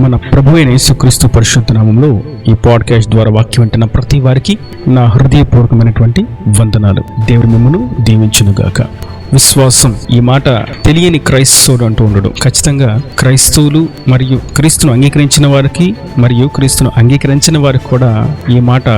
మన ప్రభువైన యేసుక్రీస్తు పరిశుద్ధ నామములో ఈ పాడ్కాస్ట్ ద్వారా వాక్యం వింటున్న ప్రతి వారికి నా హృదయపూర్వకమైనటువంటి వందనాలు. దేవుడు మిమ్మల్ని దీవించునుగాక. విశ్వాసం, ఈ మాట తెలియని క్రైస్తవుడు అంటూ ఉండడు. ఖచ్చితంగా క్రైస్తవులు మరియు క్రీస్తును అంగీకరించిన వారికి మరియు క్రీస్తును అంగీకరించిన వారికి కూడా ఈ మాట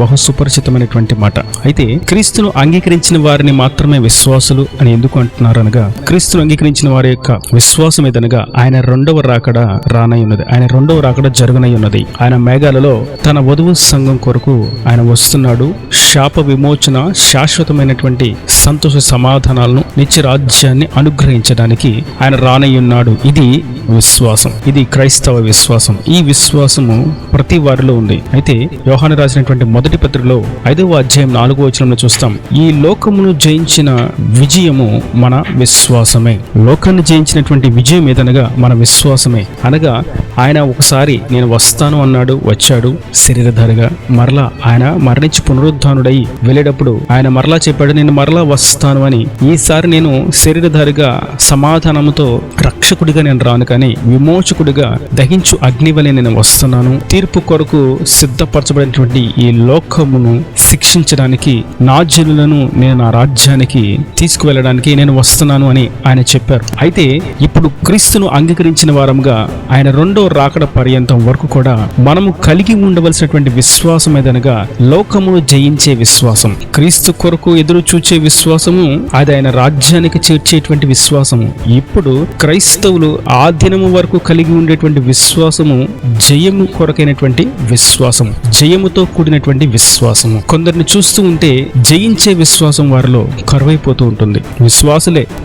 బహు సుపరిచితమైనటువంటి మాట. అయితే క్రీస్తును అంగీకరించిన వారిని మాత్రమే విశ్వాసులు అని ఎందుకు అంటున్నారు అనగా, క్రీస్తును అంగీకరించిన వారి యొక్క విశ్వాసం ఏదనగా ఆయన రెండవ రాకడ రానై ఉన్నది. ఆయన రెండవ రాకడ జరగనై ఉన్నది. ఆయన మేఘాలలో తన వధువు సంఘం కొరకు ఆయన వస్తున్నాడు. శాప విమోచన, శాశ్వతమైనటువంటి సంతోష సమాధానాలను, నిత్య రాజ్యాన్ని అనుగ్రహించడానికి ఆయన రానై ఉన్నాడు. ఇది విశ్వాసం, ఇది క్రైస్తవ విశ్వాసం. ఈ విశ్వాసము ప్రతి వారిలో ఉంది. అయితే యోహాను రాసినటువంటి మొదటి పత్రికలో 5వ అధ్యాయం 4వ వచనంలో చూస్తాం, ఈ లోకమును జయించిన విజయము మన విశ్వాసమే. లోకాన్ని జయించినటువంటి విజయం ఏదనగా మన విశ్వాసమే. అనగా ఆయన ఒకసారి నేను వస్తాను అన్నాడు, వచ్చాడు శరీరధారిగా. మరలా ఆయన మరణించి పునరుద్ధానుడై వెళ్ళేటప్పుడు ఆయన మరలా చెప్పాడు, నేను మరలా వస్తాను అని. ఈసారి నేను శరీరధారిగా సమాధానముతో రక్షకుడిగా నేను రాను, కానీ విమోచకుడిగా దహించు అగ్ని వలె నేను వస్తున్నాను. తీర్పు కొరకు సిద్ధపరచబడినటువంటి ఈ లోకమును శిక్షించడానికి, నా జనులను నేను నా రాజ్యానికి తీసుకువెళ్ళడానికి నేను వస్తున్నాను అని ఆయన చెప్పారు. అయితే ఇప్పుడు క్రీస్తును అంగీకరించిన వారంగా ఆయన రెండో రాకడ పర్యంతం వరకు కూడా మనము కలిగి ఉండవలసినటువంటి విశ్వాసం ఏదనగా లోకమును జయించే విశ్వాసం, క్రీస్తు కొరకు ఎదురు చూచే విశ్వాసము, అది ఆయన రాజ్యానికి చేర్చేటువంటి విశ్వాసము. ఇప్పుడు క్రైస్తవులు ఆ దినము వరకు కలిగి ఉండేటువంటి విశ్వాసము జయము కొరకైనటువంటి విశ్వాసము, జయముతో కూడినటువంటి విశ్వాసము. కొందరిని చూస్తూ ఉంటే జయించే విశ్వాసం వారిలో కరువైపోతూ ఉంటుంది.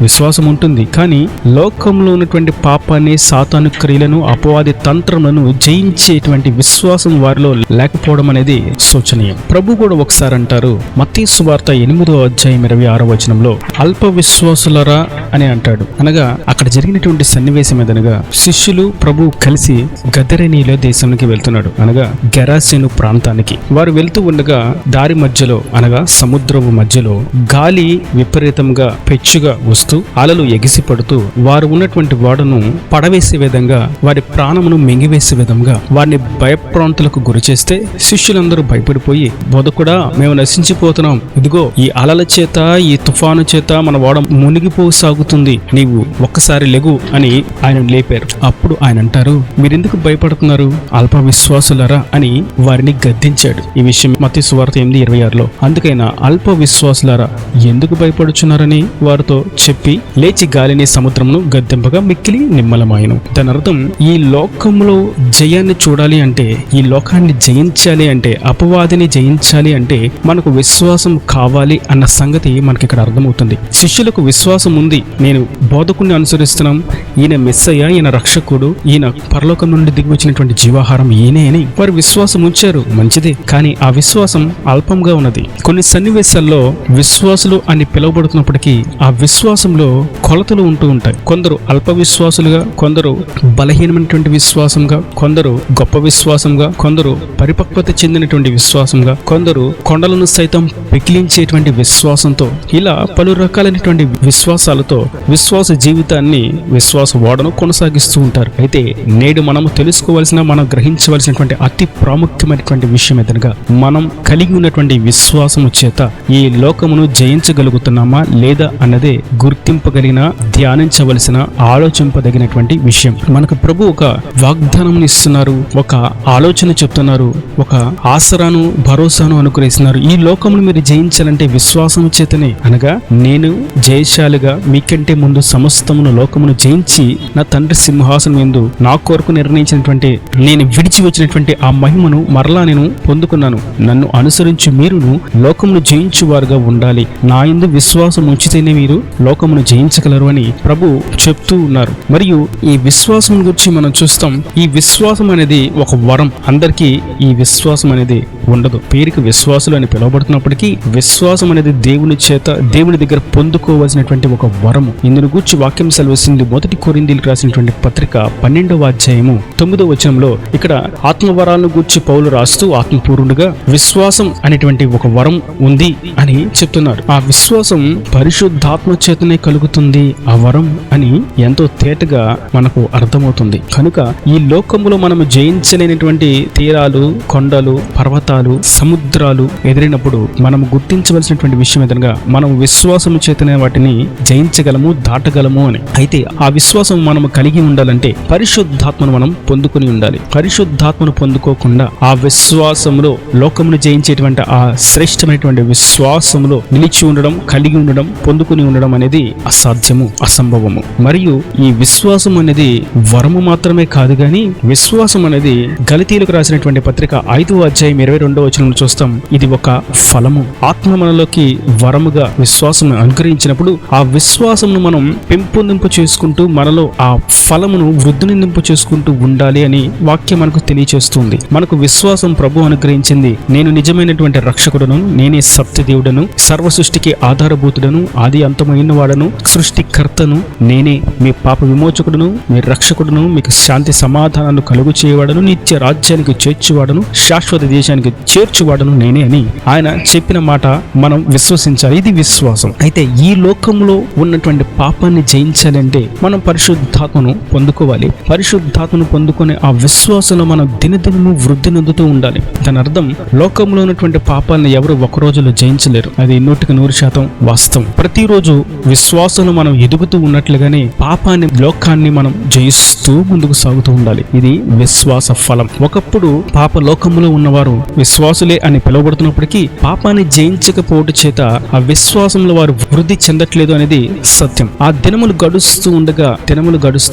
విశ్వాసం ఉంటుంది, కానీ లోకంలో ఉన్నటువంటి పాపాన్ని, సాతాను క్రియలను, అపవాది తంత్రములను జయించేటువంటి విశ్వాసం వారిలో లేకపోవడం అనేది శోచనీయం. ప్రభు కూడా ఒకసారి అంటారు, మత్తయి సువార్త 8వ అధ్యాయం 26వ వచనంలో, అల్ప విశ్వాసులరా అని అంటాడు. అనగా అక్కడ జరిగినటువంటి సన్నివేశం ఏదనగా, శిష్యులు ప్రభు కలిసి గదరేనీలో దేశానికి వెళ్తున్నాడు, అనగా గెరాసేను ప్రాంతానికి. వారు వెళ్తూ ఉండగా దారి మధ్యలో, అనగా సముద్రపు మధ్యలో గాలి విపరీతంగా పెచ్చుగా వస్తూ అలలు ఎగిసి పడుతూ వారు ఉన్నటువంటి ఓడను పడవేసే విధంగా, వారి ప్రాణమును మింగివేసే విధంగా వారిని భయప్రాంతులకు గురి చేస్తే శిష్యులందరూ భయపడిపోయి, బోధకుడా మేము నశించిపోతున్నాం, ఇదిగో ఈ అలల చేత, ఈ తుఫాను చేత మన ఓడ మునిగిపోసాగుతుంది, నీవు ఒక్కసారి లెగు అని ఆయన లేపారు. అప్పుడు ఆయన అంటారు, మీరెందుకు భయపడుతున్నారు అల్ప విశ్వాసులరా అని వారిని గద్దించాడు. ఈ విషయం మత్తయి సువార్త 8:26లో. అందుకైనా అల్ప విశ్వాసులరా ఎందుకు భయపడుచున్నారని వారితో చెప్పి లేచి గాలిని సముద్రమును గద్దింపగా మిక్కిలి నిమ్మలమాయెను. దాని అర్థం, ఈ లోకంలో జయాన్ని చూడాలి అంటే, ఈ లోకాన్ని జయించాలి అంటే, అపవాదిని జయించాలి అంటే మనకు విశ్వాసం కావాలి అన్న సంగతి మనకి ఇక్కడ అర్థమవుతుంది. శిష్యులకు విశ్వాసం ఉంది, నేను బోధకుడిని అనుసరిస్తున్నాం, ఈయన మెస్సయ్య, ఈయన రక్షకుడు, ఈయన పరలోకం నుండి దిగి వచ్చినటువంటి జీవాహారం ఈయనే అని వారు విశ్వాసం ఉంచారు. మంచిదే, కానీ ఆ విశ్వాసం అల్పంగా ఉన్నది. కొన్ని సన్నివేశాల్లో విశ్వాసులు అని పిలువబడుతున్నప్పటికీ ఆ విశ్వాసంలో కొలతలు ఉంటూ ఉంటాయి. కొందరు అల్ప విశ్వాసులుగా, కొందరు బలహీనమైనటువంటి విశ్వాసంగా, కొందరు గొప్ప విశ్వాసంగా, కొందరు పరిపక్వత చెందినటువంటి విశ్వాసంగా, కొందరు కొండలను సైతం పెకిలించేటువంటి విశ్వాసంతో, ఇలా పలు రకాలైనటువంటి విశ్వాసాలతో విశ్వాస జీవితాన్ని, విశ్వాస ఓడను కొనసాగిస్తూ ఉంటారు. అయితే నేడు మనము తెలుసుకోవాల్సిన, మనం గ్రహించవలసినటువంటి అతి ప్రాముఖ్యమైనటువంటి విషయం ఏదనగా, మనం కలిగి ఉన్నటువంటి విశ్వాసము చేత ఈ లోకమును జయించగలుగుతున్నామా లేదా అన్నదే గుర్తింపగలిగిన, ధ్యానించవలసిన, ఆలోచింపదగినటువంటి విషయం. మనకు ప్రభు ఒక వాగ్దానం ఇస్తున్నారు, ఒక ఆలోచన చెప్తున్నారు, ఒక ఆసరాను, భరోసాను అనుగ్రహిస్తున్నారు. ఈ లోకమును మీరు జయించాలంటే విశ్వాసము చేతనే. అనగా నేను జయశాలిగా మీకంటే ముందు సమస్తమును లోకమును జయించి నా తండ్రి సింహాసనం యందు నా కొరకు నిర్ణయించినటువంటి, నేను విడిచి వచ్చినటువంటి ఆ మహిమను మరలా నేను పొందుకున్నాను. నన్ను అనుసరించి మీరును లోకమును జయించువారుగా ఉండాలి. నా యందు విశ్వాసం ఉంచితేనే మీరు లోకమును జయించగలరు అని ప్రభు చెప్తూ ఉన్నారు. మరియు ఈ విశ్వాసం గురించి మనం చూస్తాం. ఈ విశ్వాసం అనేది ఒక వరం. అందరికీ ఈ విశ్వాసం అనేది ఉండదు. పేరుకి విశ్వాసులు అని పిలువబడుతున్నప్పటికీ విశ్వాసం అనేది దేవుని చేత దేవుని దగ్గర పొందుకోవాల్సినటువంటి ఒక వరము. ఇందును గూర్చి వాక్యం సెలవిస్తుంది. 1 కొరింథీయులకు రాసినటువంటి పత్రిక 12వ అధ్యాయము 9వ వచనంలో ఇక్కడ ఆత్మవరాలను గూర్చి పౌలు రాస్తూ ఆత్మపూర్ణుడుగా విశ్వాసం అనేటువంటి ఒక వరం ఉంది అని చెప్తున్నారు. ఆ విశ్వాసం పరిశుద్ధాత్మ చేతనే కలుగుతుంది ఆ వరం అని ఎంతో తేటగా మనకు అర్థమవుతుంది. కనుక ఈ లోకములో మనము జయించలేనటువంటి తీరాలు, కొండలు, పర్వతాలు, సముద్రాలు ఎదురైనప్పుడు మనము గుర్తించవలసినటువంటి విషయం ఏదనగా మనం విశ్వాసం చేతనే వాటిని జయించగలము, దాటగలము అని. అయితే ఆ విశ్వాసం మనము కలిగి ఉండాలంటే పరిశుద్ధాత్మను మనం పొందుకొని ఉండాలి. పరిశుద్ధాత్మను పొందుకోకుండా ఆ విశ్వాసంలో లోకమును జయించేటువంటి ఆ శ్రేష్టమైనటువంటి విశ్వాసంలో నిలిచి ఉండడం, కలిగి ఉండడం, పొందుకొని ఉండడం అనేది అసాధ్యము, అసంభవము. మరియు ఈ విశ్వాసం అనేది వరము మాత్రమే కాదు గాని విశ్వాసం అనేది గలతీయులకు రాసినటువంటి పత్రిక 5వ అధ్యాయం 22వ వచనంలో చూస్తాం. ఇది ఒక ఫలము. ఆత్మ మనలోకి వరముగా విశ్వాసం అనుగ్రహించినప్పుడు ఆ విశ్వాసమును మనం పెంపొందింపు చేసుకుంటూ మనలో ఆ ఫలమును వృద్ధినింపు చేసుకుంటూ ఉండాలి అని వాక్యం మనకు తెలియచేస్తుంది. మనకు విశ్వాసం ప్రభు అనుగ్రహించింది. నేను నిజమైనటువంటి రక్షకుడను, నేనే సత్యదేవుడను, సర్వ సృష్టికి ఆధారభూతుడను, ఆది అంతమైన వాడను, సృష్టికర్తను, నేనే మీ పాప విమోచకుడును, మీ రక్షకుడును, మీకు శాంతి సమాధానాన్ని కలుగు చేయవాడను, నిత్య రాజ్యానికి చేర్చువాడను, శాశ్వత దేశానికి చేర్చువాడను నేనే అని ఆయన చెప్పిన మాట మనం విశ్వసించాలి. ఇది విశ్వాసం. అయితే ఈ లోకంలో ఉన్నటువంటి పాపాన్ని జయించాలంటే మనం పరిశుద్ధాత్మను పొందుకోవాలి. పరిశుద్ధాత్మను పొందుకునే ఆ విశ్వాసంలో మనం దినదినము వృద్ధి నొందుతూ ఉండాలి. దాని అర్థం లోకంలో ఉన్నటువంటి పాపాలను ఎవరు ఒక రోజులో జయించలేరు. అది 100% వాస్తవం. ప్రతిరోజు విశ్వాసంలో మనం ఎదుగుతూ ఉన్నట్లుగానే పాపాన్ని, లోకాన్ని మనం జయిస్తూ ముందుకు సాగుతూ ఉండాలి. ఇది విశ్వాస ఫలం. ఒకప్పుడు పాప లోకంలో ఉన్నవారు విశ్వాసులే అని పిలువబడుతున్నప్పటికీ పాపాన్ని జయించకపోవడం చేత ఆ విశ్వాసంలో వారు వృద్ధి చెందట్లేదు అనేది సత్యం. ఆ దినములు గడుస్తూ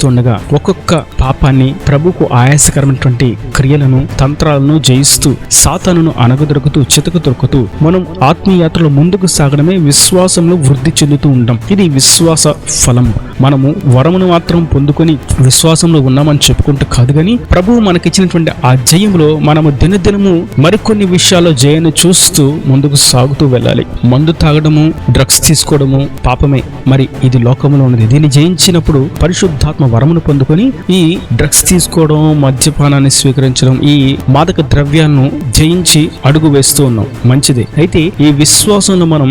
ఉండగా ఒక్కొక్క పాపాన్ని, ప్రభుకు ఆయాసకరమైనటువంటి క్రియలను, తంత్రాలను జయిస్తూ సాతానును అనగదొరుకుతూ చితకదొరుకుతూ మనం ఆత్మీయాత్రలో ముందుకు సాగడమే విశ్వాసంలో వృద్ధి చెందుతూ ఉంటాం. ఇది విశ్వాస ఫలము. మనము వరమును మాత్రం పొందుకొని విశ్వాసంలో ఉన్నామని చెప్పుకుంటూ కాదు గాని ప్రభువు మనకిచ్చినటువంటి ఆ జయంలో మనము దినదినము మరికొన్ని విషయాల్లో జయాన్ని చూస్తూ ముందుకు సాగుతూ వెళ్ళాలి. మందు తాగడము, డ్రగ్స్ తీసుకోవడము పాపమే. మరి ఇది లోకంలో ఉన్నది. దీన్ని జయించినప్పుడు పరిశుద్ధాత్మ వరమును పొందుకొని ఈ డ్రగ్స్ తీసుకోవడం, మద్యపానాన్ని స్వీకరించడం, ఈ మాదక ద్రవ్యాలను జయించి అడుగు వేస్తూ ఉన్నాం. మంచిదే. అయితే ఈ విశ్వాసంలో మనం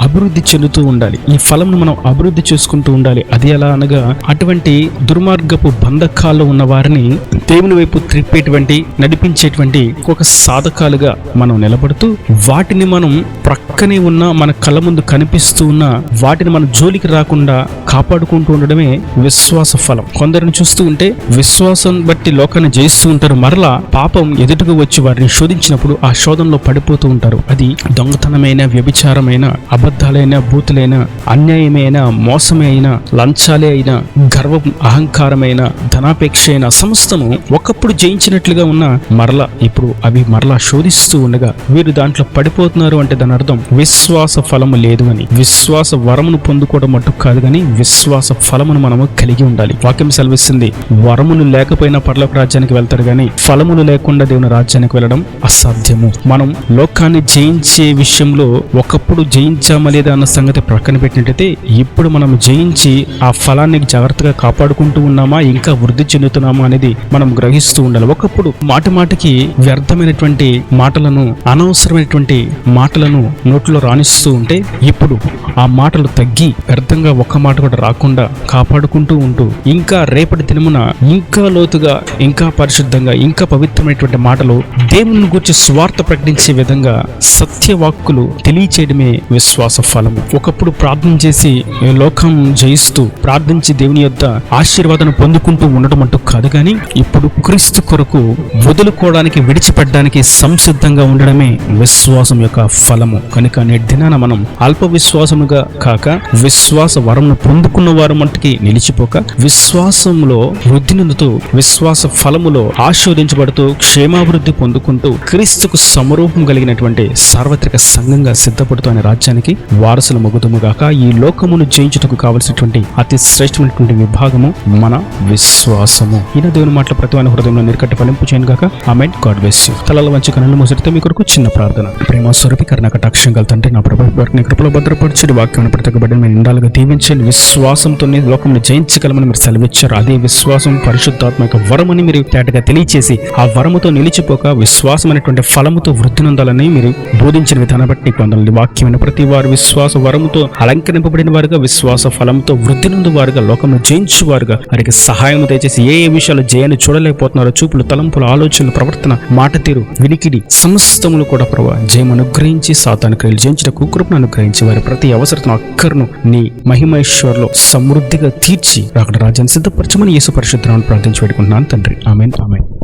అభివృద్ధి చెందుతూ ఉండాలి. ఈ ఫలంను మనం అభివృద్ధి చేసుకుంటూ ఉండాలి. అది ఎలా అనగా అటువంటి దుర్మార్గపు బంధకాల్లో ఉన్న వారిని దేవుని వైపు త్రిప్పేటువంటి, నడిపించేటువంటి ఒక సాధకాలుగా మనం నిలబడుతూ వాటిని మనం ప్రక్కనే ఉన్న, మన కళ్ళ ముందు కనిపిస్తూ ఉన్న వాటిని మన జోలికి రాకుండా కాపాడుకుంటూ ఉండడమే విశ్వాస ఫలం. కొందరిని చూస్తూ ఉంటే విశ్వాసం బట్టి లోకాన్ని జయిస్తూ ఉంటారు. మరలా పాపం ఎదుటకు వచ్చి వారిని శోధించినప్పుడు ఆ శోధనలో పడిపోతూ ఉంటారు. అది దొంగతనమైన, వ్యభిచారమైన, అబద్ధాలైన, బూతులైన, అన్యాయమైన, మోసమే అయినా, లంచాలే అయినా, గర్వం, అహంకారమైన, ధనాపేక్ష అయిన సమస్తము ఒకప్పుడు జయించినట్లుగా ఉన్న మరలా ఇప్పుడు అవి మరలా శోధిస్తూ ఉండగా వీరు దాంట్లో పడిపోతున్నారు అంటే దాని అర్థం విశ్వాస ఫలము లేదు అని. విశ్వాస వరమును పొందుకోవడం మట్టు కాదు కానీ విశ్వాస ఫలమును మనము కలిగి ఉండాలి. వాక్యం సెలవిస్తుంది, వరములు లేకపోయినా పరలోక రాజ్యానికి వెళ్తారు కానీ ఫలములు లేకుండా దేవుని రాజ్యానికి వెళ్ళడం అసాధ్యము. మనం లోకాన్ని జయించే విషయంలో ఒకప్పుడు జయించామా లేదా అన్న సంగతి ప్రక్కన పెట్టినట్టయితే ఇప్పుడు మనం జయించి ఆ ఫలాన్ని జాగ్రత్తగా కాపాడుకుంటూ ఉన్నామా, ఇంకా వృద్ధి చెందుతున్నామా అనేది మనం గ్రహిస్తూ ఉండాలి. ఒకప్పుడు మాటికి వ్యర్థమైనటువంటి మాటలను, అనవసరమైనటువంటి మాటలను నోట్లో రాణిస్తూ ఉంటే ఇప్పుడు ఆ మాటలు తగ్గి వ్యర్థంగా ఒక్క మాట కూడా రాకుండా కాపాడుకుంటూ ఉంటూ ఇంకా రేపటి దినమున ఇంకా లోతుగా, ఇంకా పరిశుద్ధంగా, ఇంకా పవిత్రమైనటువంటి మాటలు దేవుని గురించి స్వార్థ ప్రకటించే విధంగా సత్యవాక్కులు తెలియచేయడమే విశ్వాస ఫలము. ఒకప్పుడు ప్రార్థన చేసి లోకం జయిస్తూ ప్రార్థించి దేవుని యొద్ద ఆశీర్వాదం పొందుకుంటూ ఉండడం అంటూ కాదు కానీ ఇప్పుడు క్రీస్తు కొరకు వదులుకోవడానికి, విడిచిపెట్టడానికి సంసిద్ధంగా ఉండడమే విశ్వాసం యొక్క ఫలము. కాలము కనుక నేటి దినాన మనం అల్ప విశ్వాసముగా కాక విశ్వాస వరమును పొందుకున్న వారు మట్టుకి నిలిచిపోక విశ్వాసంలో వృద్ధి నొందుతూ విశ్వాస ఫలములో ఆశీర్వదించబడుతూ క్షేమాభివృద్ధి పొందుకుంటూ క్రీస్తుకు సమరూపం కలిగినటువంటి సార్వత్రిక సంఘంగా సిద్ధపడుతూ అనే రాజ్యానికి వారసులు మొగుదుముగాక. ఈ లోకమును జయించుటకు కావలసినటువంటి అతి శ్రేష్టమైనటువంటి విభాగము మన విశ్వాసము. ఈయన దేవుని మాటల ప్రతి వాని హృదయంలో నిరకట్టు ఫలింపు చేయను గాక. ఆమేన్. God bless you. తలల వంచి కన్నులు మూసితే మీ కొరకు చిన్న ప్రార్థన. ప్రేమ స్వరూపి కరుణ కటాక్షం గల తండ్రి, నా ప్రభు వారిని కృపలో భద్రపరిచి వాక్యం ప్రత్యేకబడిన మీరు నిండాలుగా దీవించండి. విశ్వాసంతో లోకమును జయించగలమని మీరు సెలవిచ్చారు. అదే విశ్వాసం పరిశుద్ధాత్మ యొక్క వరమని మీరు తేటగా తెలియచేసి ఆ వరముతో నిలిచిపోక విశ్వాసం అనేటువంటి ఫలముతో వృద్ధి నొందాలని మీరు బోధించిన విధానం బట్టి పొందాలి. వాక్యమైన ప్రతి వారు విశ్వాస వరముతో అలంకరింపబడిన వారుగా విశ్వాస ఫలముతో వృద్ధి నొందు వారుగా లోకమును జయించు వారుగా వారికి సహాయం దయచేసి ఏ విషయాలు జయాన్ని చూడలేకపోతున్నారో చూపులు, తలంపులు, ఆలోచనలు, ప్రవర్తన, మాట తీరు, వినికిడి సమస్తములు కూడా ప్రభు జయం అనుగ్రహించి సాతాను క్రియలు జయించటకు కృపను అనుగ్రహించి వారి ప్రతి అవసరతను అక్కర్ను నీ మహిమేశ్వర్లో సమృద్ధిగా తీర్చి అక్కడ రాజ్యాన్ని సిద్ధపరచమని యేసు పరిశుద్ధ నామమున ప్రార్థించి పెట్టుకుంటున్నాను తండ్రి. ఆమేన్. ఆమేన్.